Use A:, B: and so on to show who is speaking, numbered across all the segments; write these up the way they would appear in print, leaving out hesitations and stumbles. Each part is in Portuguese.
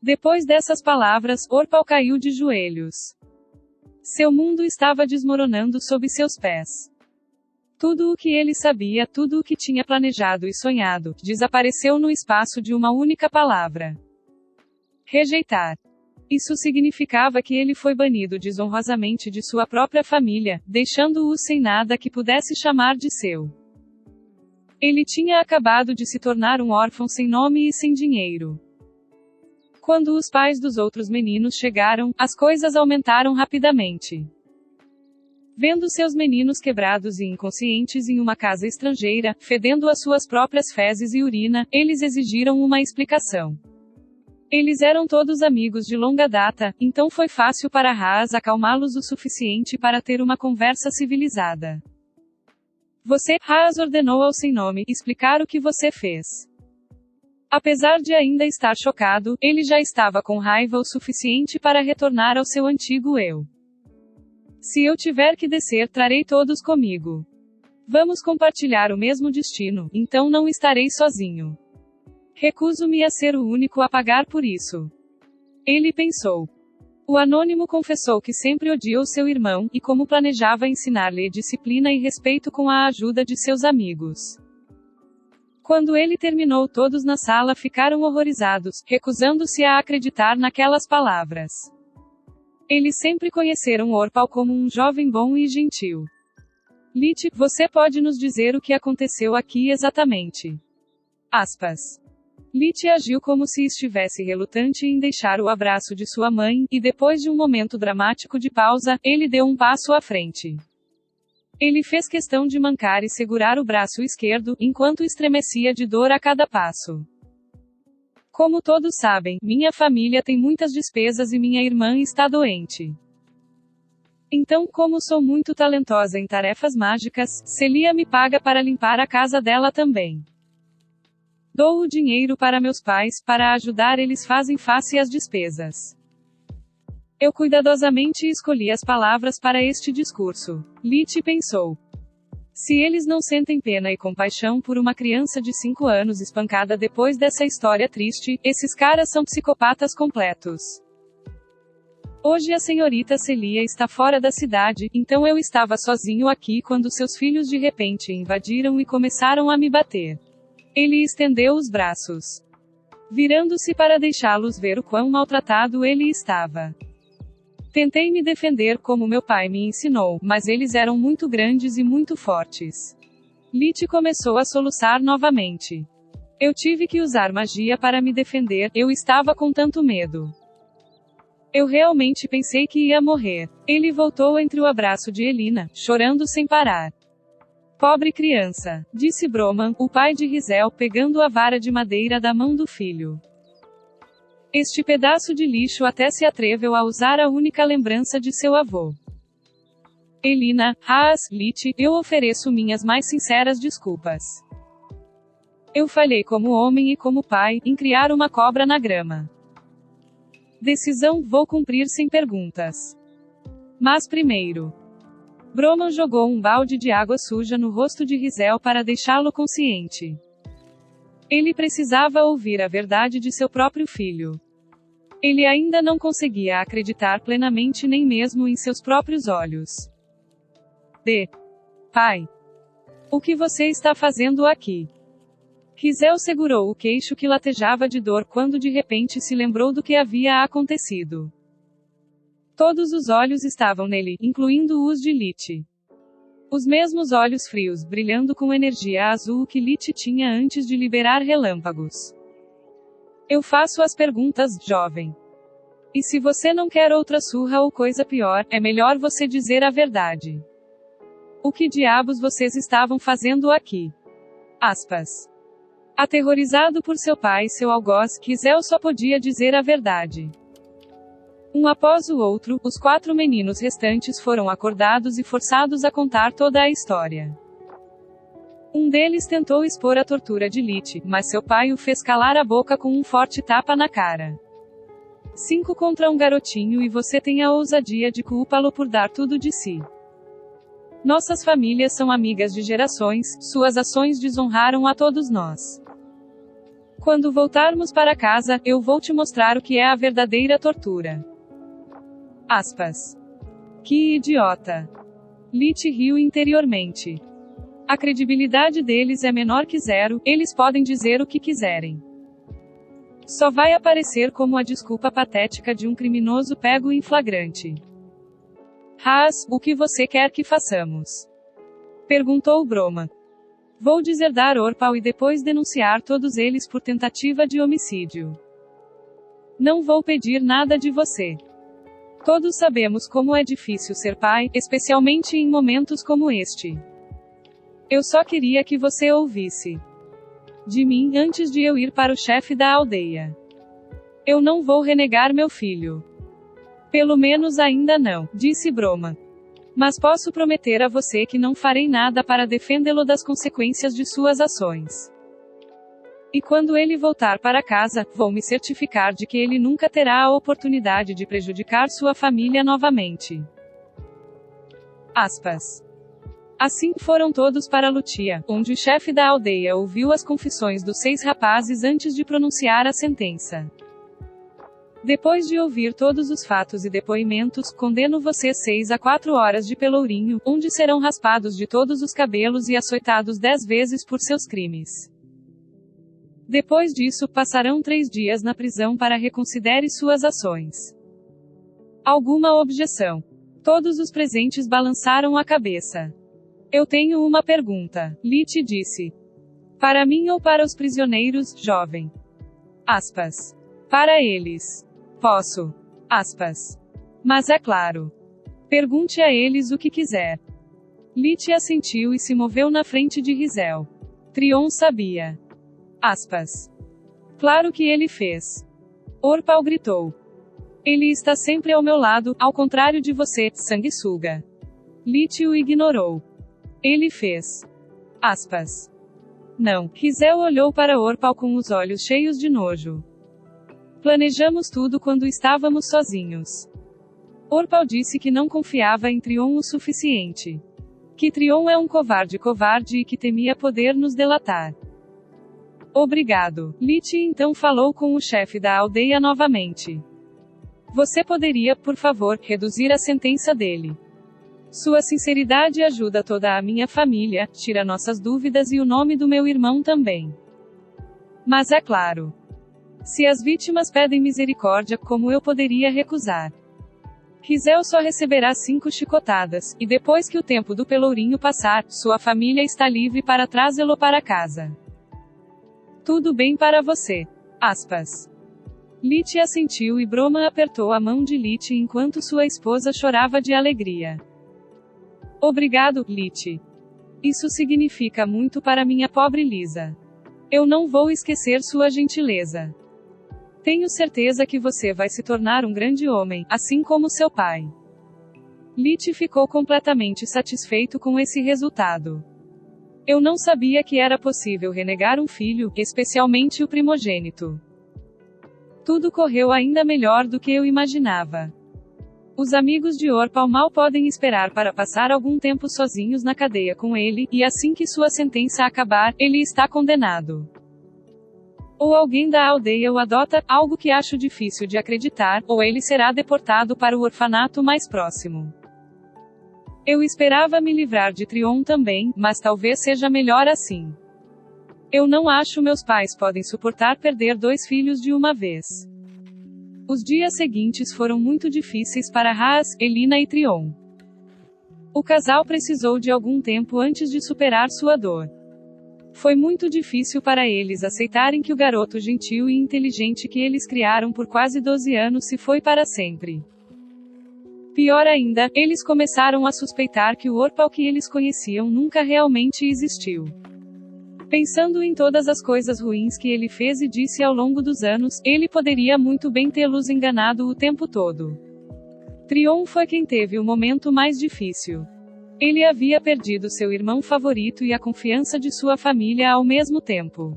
A: Depois dessas palavras, Orpal caiu de joelhos. Seu mundo estava desmoronando sob seus pés. Tudo o que ele sabia, tudo o que tinha planejado e sonhado, desapareceu no espaço de uma única palavra. Rejeitar. Isso significava que ele foi banido desonrosamente de sua própria família, deixando-o sem nada que pudesse chamar de seu. Ele tinha acabado de se tornar um órfão sem nome e sem dinheiro. Quando os pais dos outros meninos chegaram, as coisas aumentaram rapidamente. Vendo seus meninos quebrados e inconscientes em uma casa estrangeira, fedendo as suas próprias fezes e urina, eles exigiram uma explicação. Eles eram todos amigos de longa data, então foi fácil para Haas acalmá-los o suficiente para ter uma conversa civilizada. Você, Haas ordenou ao sem nome, explicar o que você fez. Apesar de ainda estar chocado, ele já estava com raiva o suficiente para retornar ao seu antigo eu. Se eu tiver que descer, trarei todos comigo. Vamos compartilhar o mesmo destino, então não estarei sozinho. Recuso-me a ser o único a pagar por isso. Ele pensou. O anônimo confessou que sempre odiou seu irmão, e como planejava ensinar-lhe disciplina e respeito com a ajuda de seus amigos. Quando ele terminou, todos na sala ficaram horrorizados, recusando-se a acreditar naquelas palavras. Eles sempre conheceram Orpal como um jovem bom e gentil. Lit, você pode nos dizer o que aconteceu aqui exatamente? Aspas. Lit agiu como se estivesse relutante em deixar o abraço de sua mãe, e depois de um momento dramático de pausa, ele deu um passo à frente. Ele fez questão de mancar e segurar o braço esquerdo, enquanto estremecia de dor a cada passo. Como todos sabem, minha família tem muitas despesas e minha irmã está doente. Então, como sou muito talentosa em tarefas mágicas, Celia me paga para limpar a casa dela também. Dou o dinheiro para meus pais, para ajudar eles fazem face às despesas. Eu cuidadosamente escolhi as palavras para este discurso. Lit pensou. Se eles não sentem pena e compaixão por uma criança de 5 anos espancada depois dessa história triste, esses caras são psicopatas completos. Hoje a senhorita Celia está fora da cidade, então eu estava sozinho aqui quando seus filhos de repente invadiram e começaram a me bater. Ele estendeu os braços, virando-se para deixá-los ver o quão maltratado ele estava. Tentei me defender como meu pai me ensinou, mas eles eram muito grandes e muito fortes. Lit começou a soluçar novamente. Eu tive que usar magia para me defender, eu estava com tanto medo. Eu realmente pensei que ia morrer. Ele voltou entre o abraço de Elina, chorando sem parar. Pobre criança, disse Broman, o pai de Rizel, pegando a vara de madeira da mão do filho. Este pedaço de lixo até se atreveu a usar a única lembrança de seu avô. Elina, Haas, Lit, eu ofereço minhas mais sinceras desculpas. Eu falhei como homem e como pai, em criar uma cobra na grama. Decisão, vou cumprir sem perguntas. Mas primeiro. Broman jogou um balde de água suja no rosto de Rizel para deixá-lo consciente. Ele precisava ouvir a verdade de seu próprio filho. Ele ainda não conseguia acreditar plenamente nem mesmo em seus próprios olhos. Pai. O que você está fazendo aqui? Rizel segurou o queixo que latejava de dor quando de repente se lembrou do que havia acontecido. Todos os olhos estavam nele, incluindo os de Lit. Os mesmos olhos frios, brilhando com energia azul que Lit tinha antes de liberar relâmpagos. Eu faço as perguntas, jovem. E se você não quer outra surra ou coisa pior, é melhor você dizer a verdade. O que diabos vocês estavam fazendo aqui? Aspas. Aterrorizado por seu pai e seu algoz, Rizel só podia dizer a verdade. Um após o outro, os 4 meninos restantes foram acordados e forçados a contar toda a história. Um deles tentou expor a tortura de Lit, mas seu pai o fez calar a boca com um forte tapa na cara. 5 contra um garotinho e você tem a ousadia de culpá-lo por dar tudo de si. Nossas famílias são amigas de gerações, suas ações desonraram a todos nós. Quando voltarmos para casa, eu vou te mostrar o que é a verdadeira tortura. Aspas. Que idiota. Lit riu interiormente. A credibilidade deles é menor que zero, eles podem dizer o que quiserem. Só vai aparecer como a desculpa patética de um criminoso pego em flagrante. Haas, o que você quer que façamos? Perguntou Broma. Vou deserdar Orpal e depois denunciar todos eles por tentativa de homicídio. Não vou pedir nada de você. Todos sabemos como é difícil ser pai, especialmente em momentos como este. Eu só queria que você ouvisse de mim antes de eu ir para o chefe da aldeia. Eu não vou renegar meu filho. Pelo menos ainda não, disse Broma. Mas posso prometer a você que não farei nada para defendê-lo das consequências de suas ações. E quando ele voltar para casa, vou me certificar de que ele nunca terá a oportunidade de prejudicar sua família novamente. Aspas. Assim foram todos para Lutia, onde o chefe da aldeia ouviu as confissões dos 6 rapazes antes de pronunciar a sentença. Depois de ouvir todos os fatos e depoimentos, condeno vocês 6 a 4 horas de pelourinho, onde serão raspados de todos os cabelos e açoitados 10 vezes por seus crimes. Depois disso, passarão 3 dias na prisão para reconsidere suas ações. Alguma objeção? Todos os presentes balançaram a cabeça. Eu tenho uma pergunta, Lit disse. Para mim ou para os prisioneiros, jovem? Aspas. Para eles. Posso. Aspas. Mas é claro. Pergunte a eles o que quiser. Lit assentiu e se moveu na frente de Rizel. Trion sabia. Aspas. Claro que ele fez. Orpal gritou. Ele está sempre ao meu lado, ao contrário de você, sanguessuga. Lit o ignorou. Ele fez. Aspas. Não. Rizel olhou para Orpal com os olhos cheios de nojo. Planejamos tudo quando estávamos sozinhos. Orpal disse que não confiava em Trion o suficiente. Que Trion é um covarde e que temia poder nos delatar. Obrigado. Lit então falou com o chefe da aldeia novamente. Você poderia, por favor, reduzir a sentença dele. Sua sinceridade ajuda toda a minha família, tira nossas dúvidas e o nome do meu irmão também. Mas é claro. Se as vítimas pedem misericórdia, como eu poderia recusar? Rizel só receberá 5 chicotadas, e depois que o tempo do pelourinho passar, sua família está livre para trazê-lo para casa. Tudo bem para você. Aspas. Lit assentiu e Broma apertou a mão de Lit enquanto sua esposa chorava de alegria. Obrigado, Lit. Isso significa muito para minha pobre Lisa. Eu não vou esquecer sua gentileza. Tenho certeza que você vai se tornar um grande homem, assim como seu pai. Lit ficou completamente satisfeito com esse resultado. Eu não sabia que era possível renegar um filho, especialmente o primogênito. Tudo correu ainda melhor do que eu imaginava. Os amigos de Orpal mal podem esperar para passar algum tempo sozinhos na cadeia com ele, e assim que sua sentença acabar, ele está condenado. Ou alguém da aldeia o adota, algo que acho difícil de acreditar, ou ele será deportado para o orfanato mais próximo. Eu esperava me livrar de Trion também, mas talvez seja melhor assim. Eu não acho meus pais podem suportar perder 2 filhos de uma vez. Os dias seguintes foram muito difíceis para Haas, Elina e Trion. O casal precisou de algum tempo antes de superar sua dor. Foi muito difícil para eles aceitarem que o garoto gentil e inteligente que eles criaram por quase 12 anos se foi para sempre. Pior ainda, eles começaram a suspeitar que o Orpal que eles conheciam nunca realmente existiu. Pensando em todas as coisas ruins que ele fez e disse ao longo dos anos, ele poderia muito bem tê-los enganado o tempo todo. Trion foi quem teve o momento mais difícil. Ele havia perdido seu irmão favorito e a confiança de sua família ao mesmo tempo.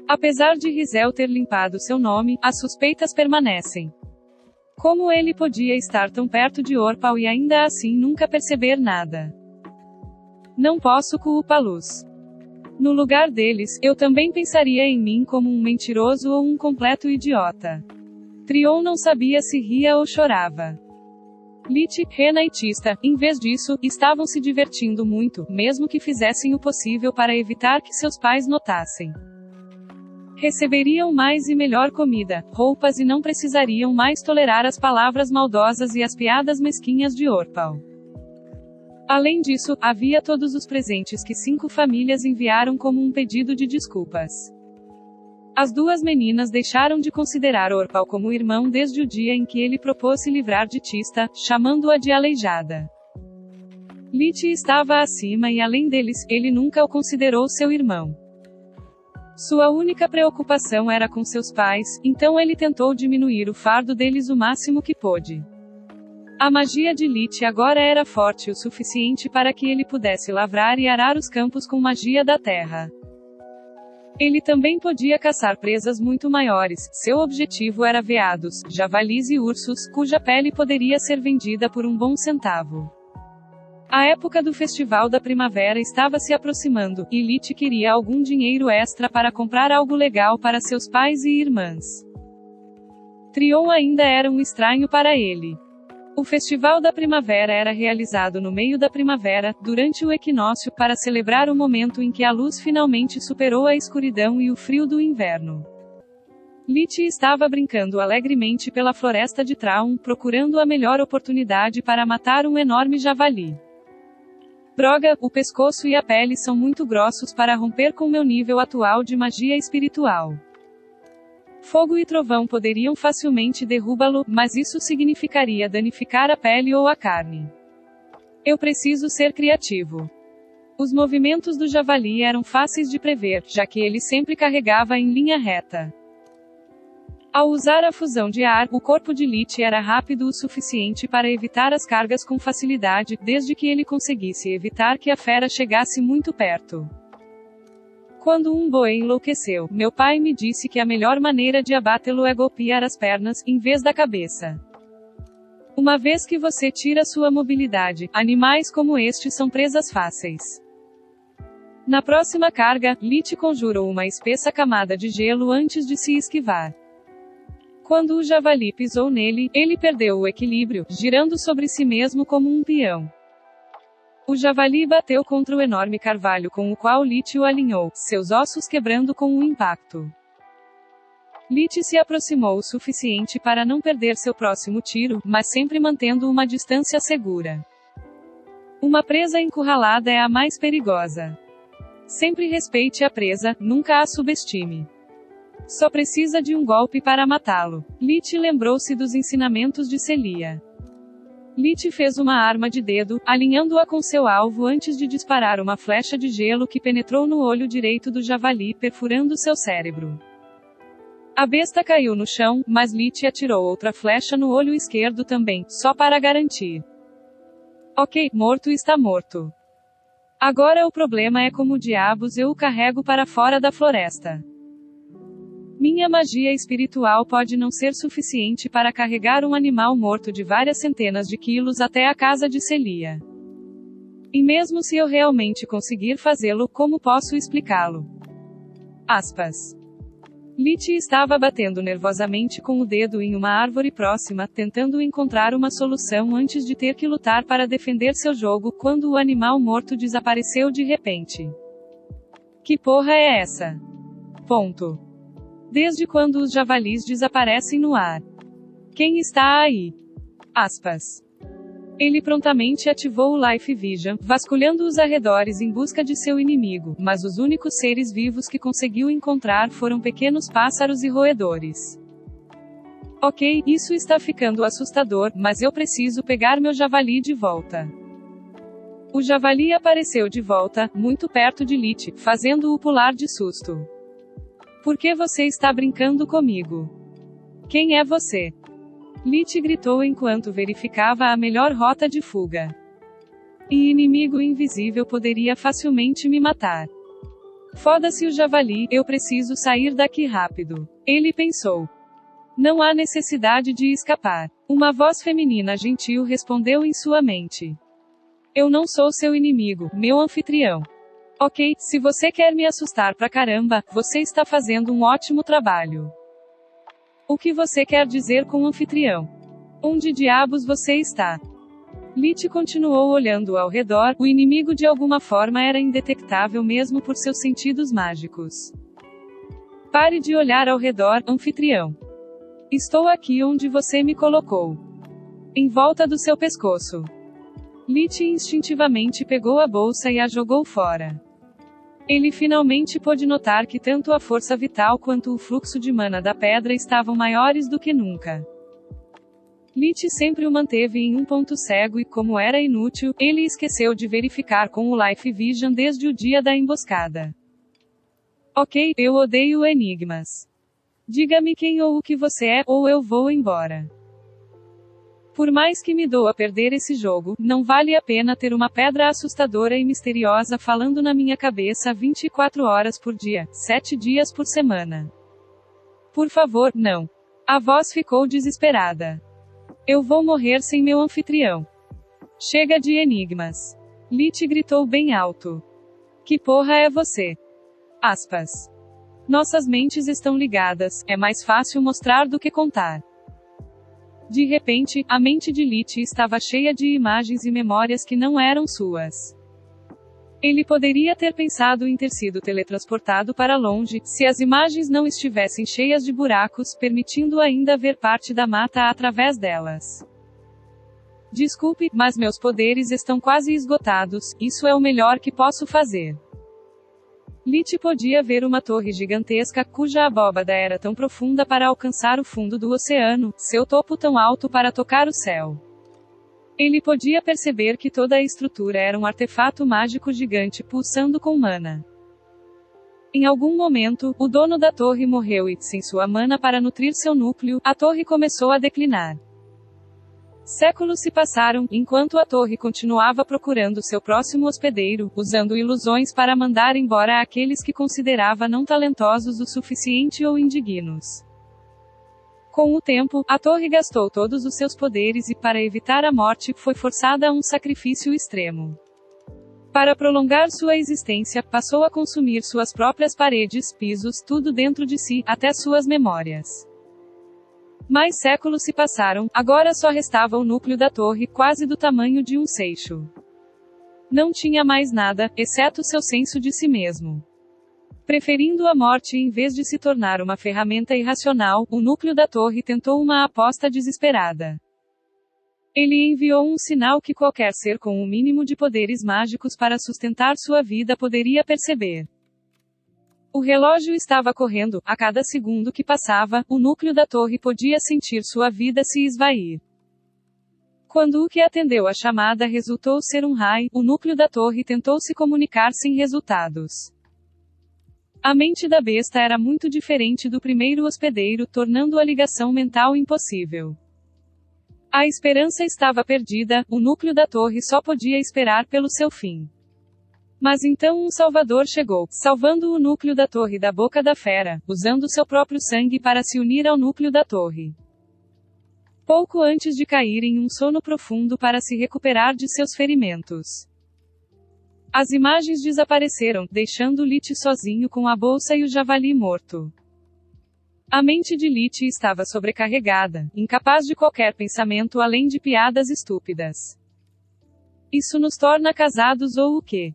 A: Apesar de Rizel ter limpado seu nome, as suspeitas permanecem. Como ele podia estar tão perto de Orpal e ainda assim nunca perceber nada? Não posso culpá-los. No lugar deles, eu também pensaria em mim como um mentiroso ou um completo idiota. Trion não sabia se ria ou chorava. Lit, Rena e Tista, em vez disso, estavam se divertindo muito, mesmo que fizessem o possível para evitar que seus pais notassem. Receberiam mais e melhor comida, roupas e não precisariam mais tolerar as palavras maldosas e as piadas mesquinhas de Orpal. Além disso, havia todos os presentes que 5 famílias enviaram como um pedido de desculpas. As 2 meninas deixaram de considerar Orpal como irmão desde o dia em que ele propôs se livrar de Tista, chamando-a de aleijada. Lit estava acima e além deles, ele nunca o considerou seu irmão. Sua única preocupação era com seus pais, então ele tentou diminuir o fardo deles o máximo que pôde. A magia de Lit agora era forte o suficiente para que ele pudesse lavrar e arar os campos com magia da terra. Ele também podia caçar presas muito maiores, seu objetivo era veados, javalis e ursos, cuja pele poderia ser vendida por um bom centavo. A época do Festival da Primavera estava se aproximando, e Lit queria algum dinheiro extra para comprar algo legal para seus pais e irmãs. Trion ainda era um estranho para ele. O Festival da Primavera era realizado no meio da primavera, durante o equinócio, para celebrar o momento em que a luz finalmente superou a escuridão e o frio do inverno. Lit estava brincando alegremente pela floresta de Traun, procurando a melhor oportunidade para matar um enorme javali. Droga, o pescoço e a pele são muito grossos para romper com meu nível atual de magia espiritual. Fogo e trovão poderiam facilmente derrubá-lo, mas isso significaria danificar a pele ou a carne. Eu preciso ser criativo. Os movimentos do javali eram fáceis de prever, já que ele sempre carregava em linha reta. Ao usar a fusão de ar, o corpo de Lit era rápido o suficiente para evitar as cargas com facilidade, desde que ele conseguisse evitar que a fera chegasse muito perto. Quando um boi enlouqueceu, meu pai me disse que a melhor maneira de abatê-lo é golpear as pernas, em vez da cabeça. Uma vez que você tira sua mobilidade, animais como este são presas fáceis. Na próxima carga, Lit conjurou uma espessa camada de gelo antes de se esquivar. Quando o javali pisou nele, ele perdeu o equilíbrio, girando sobre si mesmo como um peão. O javali bateu contra o enorme carvalho com o qual Lit o alinhou, seus ossos quebrando com o impacto. Lit se aproximou o suficiente para não perder seu próximo tiro, mas sempre mantendo uma distância segura. Uma presa encurralada é a mais perigosa. Sempre respeite a presa, nunca a subestime. Só precisa de um golpe para matá-lo. Lit lembrou-se dos ensinamentos de Celia. Lit fez uma arma de dedo, alinhando-a com seu alvo antes de disparar uma flecha de gelo que penetrou no olho direito do javali, perfurando seu cérebro. A besta caiu no chão, mas Lit atirou outra flecha no olho esquerdo também, só para garantir. Ok, morto está morto. Agora o problema é como diabos eu o carrego para fora da floresta. Minha magia espiritual pode não ser suficiente para carregar um animal morto de várias centenas de quilos até a casa de Celia. E mesmo se eu realmente conseguir fazê-lo, como posso explicá-lo? Aspas. Lit estava batendo nervosamente com o dedo em uma árvore próxima, tentando encontrar uma solução antes de ter que lutar para defender seu jogo, quando o animal morto desapareceu de repente. Que porra é essa? Ponto. Desde quando os javalis desaparecem no ar? Quem está aí? Aspas. Ele prontamente ativou o Life Vision, vasculhando os arredores em busca de seu inimigo, mas os únicos seres vivos que conseguiu encontrar foram pequenos pássaros e roedores. Ok, isso está ficando assustador, mas eu preciso pegar meu javali de volta. O javali apareceu de volta, muito perto de Lit, fazendo-o pular de susto. Por que você está brincando comigo? Quem é você? Lit gritou enquanto verificava a melhor rota de fuga. E inimigo invisível poderia facilmente me matar. Foda-se o javali, eu preciso sair daqui rápido. Ele pensou. Não há necessidade de escapar. Uma voz feminina gentil respondeu em sua mente. Eu não sou seu inimigo, meu anfitrião. Ok, se você quer me assustar pra caramba, você está fazendo um ótimo trabalho. O que você quer dizer com o anfitrião? Onde diabos você está? Lit continuou olhando ao redor, o inimigo de alguma forma era indetectável mesmo por seus sentidos mágicos. Pare de olhar ao redor, anfitrião. Estou aqui onde você me colocou. Em volta do seu pescoço. Lit instintivamente pegou a bolsa e a jogou fora. Ele finalmente pôde notar que tanto a força vital quanto o fluxo de mana da pedra estavam maiores do que nunca. Lit sempre o manteve em um ponto cego e, como era inútil, ele esqueceu de verificar com o Life Vision desde o dia da emboscada. Ok, eu odeio enigmas. Diga-me quem ou o que você é, ou eu vou embora. Por mais que me doa perder esse jogo, não vale a pena ter uma pedra assustadora e misteriosa falando na minha cabeça 24 horas por dia, 7 dias por semana. Por favor, não. A voz ficou desesperada. Eu vou morrer sem meu anfitrião. Chega de enigmas. Lit gritou bem alto. Que porra é você? Aspas. Nossas mentes estão ligadas, é mais fácil mostrar do que contar. De repente, a mente de Lit estava cheia de imagens e memórias que não eram suas. Ele poderia ter pensado em ter sido teletransportado para longe, se as imagens não estivessem cheias de buracos, permitindo ainda ver parte da mata através delas. Desculpe, mas meus poderes estão quase esgotados, isso é o melhor que posso fazer. Lit podia ver uma torre gigantesca, cuja abóbada era tão profunda para alcançar o fundo do oceano, seu topo tão alto para tocar o céu. Ele podia perceber que toda a estrutura era um artefato mágico gigante pulsando com mana. Em algum momento, o dono da torre morreu e, sem sua mana para nutrir seu núcleo, a torre começou a declinar. Séculos se passaram, enquanto a torre continuava procurando seu próximo hospedeiro, usando ilusões para mandar embora aqueles que considerava não talentosos o suficiente ou indignos. Com o tempo, a torre gastou todos os seus poderes e, para evitar a morte, foi forçada a um sacrifício extremo. Para prolongar sua existência, passou a consumir suas próprias paredes, pisos, tudo dentro de si, até suas memórias. Mais séculos se passaram, agora só restava o núcleo da torre, quase do tamanho de um seixo. Não tinha mais nada, exceto seu senso de si mesmo. Preferindo a morte em vez de se tornar uma ferramenta irracional, o núcleo da torre tentou uma aposta desesperada. Ele enviou um sinal que qualquer ser com um mínimo de poderes mágicos para sustentar sua vida poderia perceber. O relógio estava correndo, a cada segundo que passava, o núcleo da torre podia sentir sua vida se esvair. Quando o que atendeu a chamada resultou ser um raio, o núcleo da torre tentou se comunicar sem resultados. A mente da besta era muito diferente do primeiro hospedeiro, tornando a ligação mental impossível. A esperança estava perdida, o núcleo da torre só podia esperar pelo seu fim. Mas então um salvador chegou, salvando o núcleo da torre da boca da fera, usando seu próprio sangue para se unir ao núcleo da torre. Pouco antes de cair em um sono profundo para se recuperar de seus ferimentos. As imagens desapareceram, deixando Lit sozinho com a bolsa e o javali morto. A mente de Lit estava sobrecarregada, incapaz de qualquer pensamento além de piadas estúpidas. Isso nos torna casados ou o quê?